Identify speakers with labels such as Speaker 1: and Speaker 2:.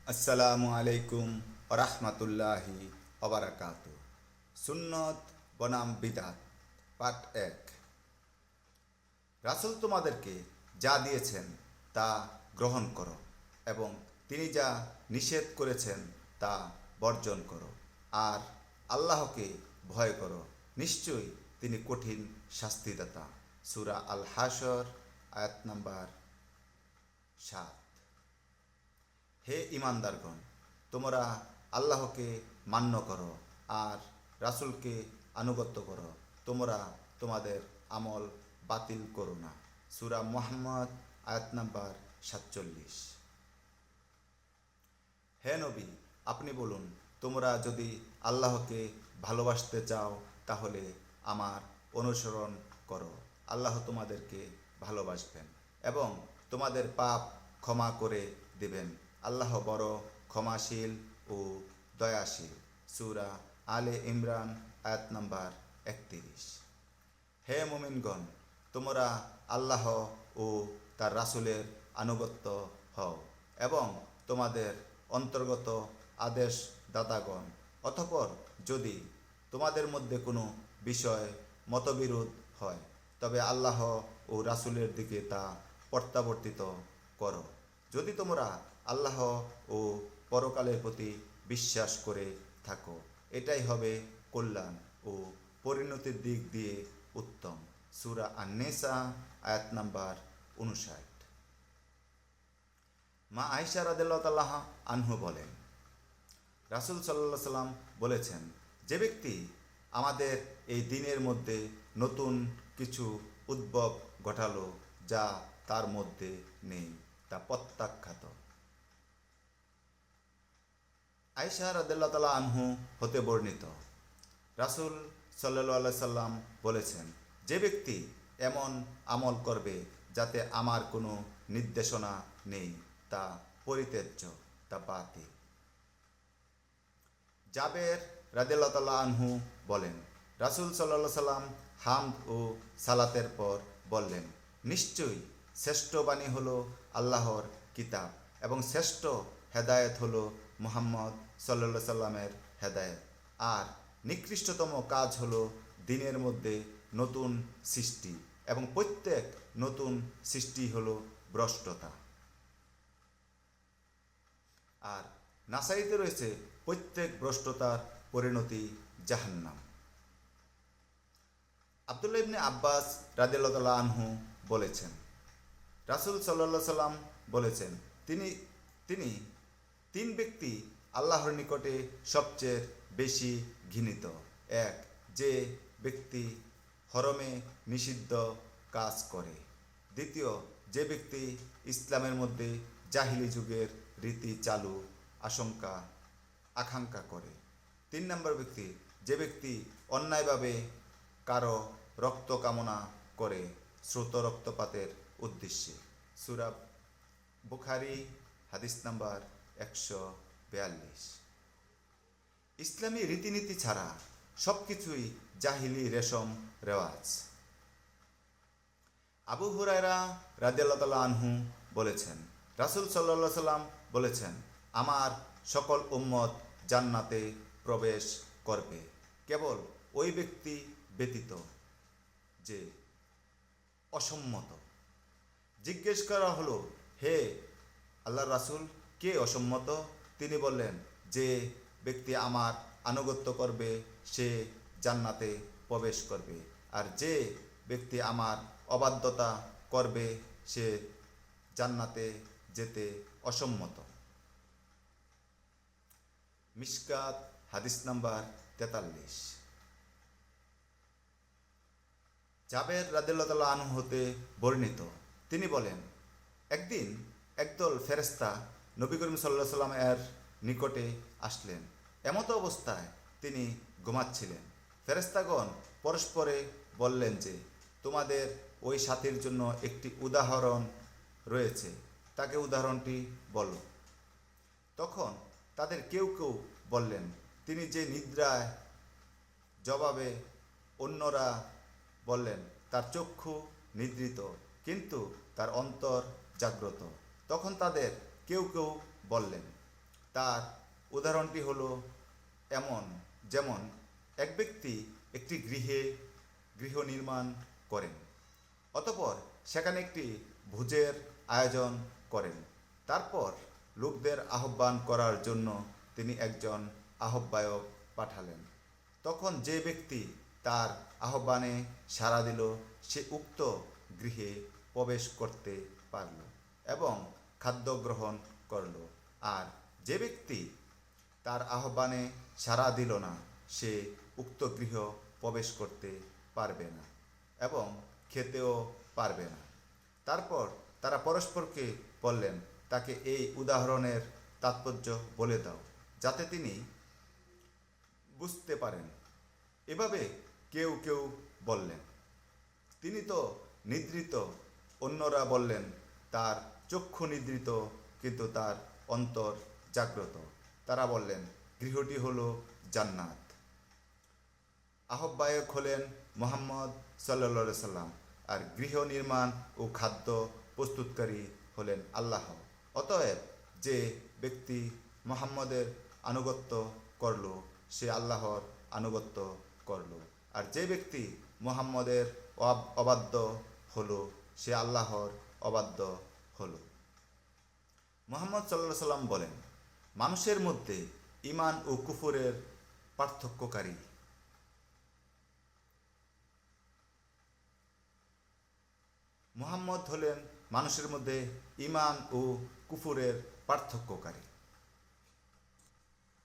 Speaker 1: আসসালামু আলাইকুম ওরহমতুল্লাহি ওবারাকাতু। সুন্নত বনাম বিদাত পার্ট 1। রাসূল তোমাদেরকে যা দিয়েছেন তা গ্রহণ করো এবং তিনি যা নিষেধ করেছেন তা বর্জন করো, আর আল্লাহকে ভয় করো, নিশ্চয়ই তিনি কঠিন শাস্তিদাতা। সূরা আল হাশর আয়াত নাম্বার 7। হে ইমানদারগণ, তোমরা আল্লাহকে মান্য করো আর রাসূলকে আনুগত্য করো, তোমরা তোমাদের আমল বাতিল করো না। সূরা মুহাম্মদ আয়াত নাম্বার 47। হে নবী, আপনি বলুন, তোমরা যদি আল্লাহকে ভালোবাসতে চাও তাহলে আমার অনুসরণ করো, আল্লাহ তোমাদেরকে ভালোবাসবেন এবং তোমাদের পাপ ক্ষমা করে দেবেন। আল্লাহ বড় ক্ষমাশীল ও দয়াশীল। সূরা আলে ইমরান আয়াত নাম্বার 31। হে মুমিনগণ, তোমরা আল্লাহ ও তার রাসূলের আনুগত্য হও এবং তোমাদের অন্তর্গত আদেশ দাতাগণ। অতঃপর যদি তোমাদের মধ্যে কোনো বিষয় মতবিরোধ হয় তবে আল্লাহ ও রাসূলের দিকে তা প্রত্যাবর্তিত করো। যদি তোমরা আল্লাহ ও পরকালের প্রতি বিশ্বাস করে থাকো, এটাই হবে কল্যাণ ও পরিণতির দিক দিয়ে উত্তম। সূরা আন-নিসা আয়াত নাম্বার 59। মা আয়েশা রাদিয়াল্লাহু তাআলা আনহু বলেন, রাসূল সাল্লাল্লাহু আলাইহি সাল্লাম বলেছেন, যে ব্যক্তি আমাদের এই দিনের মধ্যে নতুন কিছু উদ্ভব ঘটালো যা তার মধ্যে নেই তা প্রত্যাখ্যাত। আয়েশা রাদিয়াল্লাহু তাআলা আনহু হতে বর্ণিত, রাসূল সাল্লাল্লাহু আলাইহি সাল্লাম বলেছেন, যে ব্যক্তি এমন আমল করবে যাতে আমার কোনো নির্দেশনা নেই তা পরিত্যাজ্য, তা বাতিল। জাবের রাদিয়াল্লাহু তাআলা আনহু বলেন, রাসূল সাল্লাল্লাহু আলাইহি সাল্লাম হামদ ও সালাতের পর বললেন, নিশ্চয়ই শ্রেষ্ঠ বাণী হলো আল্লাহর কিতাব এবং শ্রেষ্ঠ হেদায়েত হলো মুহাম্মদ সাল্লাল্লাহু আলাইহি সাল্লামের হেদায়েত, আর নিকৃষ্টতম কাজ হলো দিনের মধ্যে নতুন সৃষ্টি এবং প্রত্যেক নতুন সৃষ্টি হলো ভ্রষ্টতা। আর নাসাইতে রয়েছে, প্রত্যেক ভ্রষ্টতার পরিণতি জাহান্নাম। আব্দুল্লাহ ইবনে আব্বাস রাদিয়াল্লাহু তাআলা আনহু বলেছেন, রাসূল সাল্লাল্লাহু আলাইহি সাল্লাম বলেছেন, তিনি তিনি তিন ব্যক্তি আল্লাহর নিকটে সবচেয়ে বেশি ঘৃণিত। এক, যে ব্যক্তি হরমে নিষিদ্ধ কাজ করে। দ্বিতীয়, যে ব্যক্তি ইসলামের মধ্যে জাহিলি যুগের রীতি চালু আকাঙ্ক্ষা করে। 3 নম্বর ব্যক্তি, যে ব্যক্তি অন্যায়ভাবে কারো রক্ত কামনা করে শ্রুত রক্তপাতের উদ্দেশ্যে। সূরা বুখারী হাদিস নাম্বার 142। ইসলামী রীতিনীতি ছাড়া সব কিছুই জাহিলি রেশম রেওয়াজ। আবু হুরায়রা রাদিয়াল্লাহু তাআলা আনহু বলেছেন, রাসূল সাল্লাল্লাহু আলাইহি সাল্লাম বলেছেন, আমার সকল উম্মত জান্নাতে প্রবেশ করবে, কেবল ওই ব্যক্তি ব্যতীত যে অসম্মত। জিজ্ঞেস করা হলো, হে আল্লাহর রাসূল, কে অসম্মত? তিনি বললেন, যে ব্যক্তি আমার আনুগত্য করবে সে জান্নাতে প্রবেশ করবে, আর যে ব্যক্তি আমার অবাধ্যতা করবে সে জান্নাতে যেতে অসম্মত। মিশকাত হাদিস নাম্বার 43। জাবের রাদিয়াল্লাহু তাআলা আনহু হতে বর্ণিত, তিনি বলেন, একদিন একদল ফেরেশতা নবী করিম সাল্লাল্লাহু আলাইহি সাল্লাম এর নিকটে আসলেন। এমত অবস্থায় তিনি ঘুমাচ্ছিলেন। ফেরেশতাগণ পরস্পরে বললেন যে, তোমাদের ওই সাথীর জন্য একটি উদাহরণ রয়েছে, তাকে উদাহরণটি বলো। তখন তাদের কেউ কেউ বললেন, তিনি যে নিদ্রায়। জবাবে অন্যরা বললেন, তার চক্ষু নিদ্রিত কিন্তু তার অন্তর জাগ্রত। তখন তাদের কেউ কেউ বললেন, তার উদাহরণটি হলো এমন, যেমন এক ব্যক্তি একটি গৃহ নির্মাণ করেন, অতঃপর সেখানে একটি ভোজের আয়োজন করেন। তারপর লোকদের আহ্বান করার জন্য তিনি একজন আহ্বায়ক পাঠালেন। তখন যে ব্যক্তি তার আহ্বানে সাড়া দিল, সে উক্ত গৃহে প্রবেশ করতে পারল এবং খাদ্য গ্রহণ করল। আর যে ব্যক্তি তার আহ্বানে সাড়া দিল না, সে উক্ত গৃহ প্রবেশ করতে পারবে না এবং খেতেও পারবে না। তারপর তারা পরস্পরকে বললেন, তাকে এই উদাহরণের তাৎপর্য বলে দাও, যাতে তিনি বুঝতে পারেন। এভাবে কেউ কেউ বললেন, তিনি তো নিদ্রিত। অন্যরা বললেন, তার চক্ষু নিদ্রিত, কিন্তু তার অন্তর জাগ্রত। তারা বললেন, গৃহটি হলো জান্নাত। আহ্বায়ক হলেন মুহাম্মদ সাল্লাল্লাহু সাল্লাম, আর গৃহ নির্মাণ ও খাদ্য প্রস্তুতকারী হলেন আল্লাহ। অতএব যে ব্যক্তি মুহাম্মদের আনুগত্য করল, সে আল্লাহর আনুগত্য করল, আর যে ব্যক্তি মুহাম্মদের অবাধ্য হলো, সে আল্লাহর অবাধ্য হলো। মুহাম্মদ সাল্লাল্লাহু সাল্লাম বলেন, মানুষের মধ্যে ঈমান ও কুফরের পার্থক্যকারী। মুহাম্মদ হলেন মানুষের মধ্যে ঈমান ও কুফরের পার্থক্যকারী।